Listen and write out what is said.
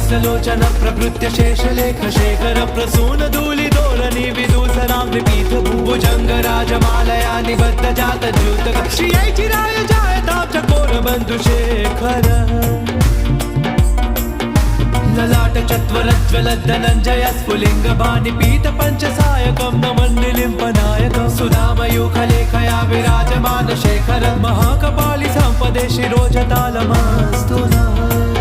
वत्सलोचन प्रभृत्य शेषलेख शेखर प्रसून धूलि दोलनी विदूषणां विपीत भुजंग राजमालया निबद्ध जात द्युतक श्रियै चिराय जायतां चकोर बंधु शेखर ललाट चत्वरज्वल धनञ्जय स्फुलिंग बाणि पीत पंचसायकं नमन्निलिम्पनायकं सुधामयूखलेखया विराजमान शेखर महाकपालि संपदे शिरोजतालमस्तु नः।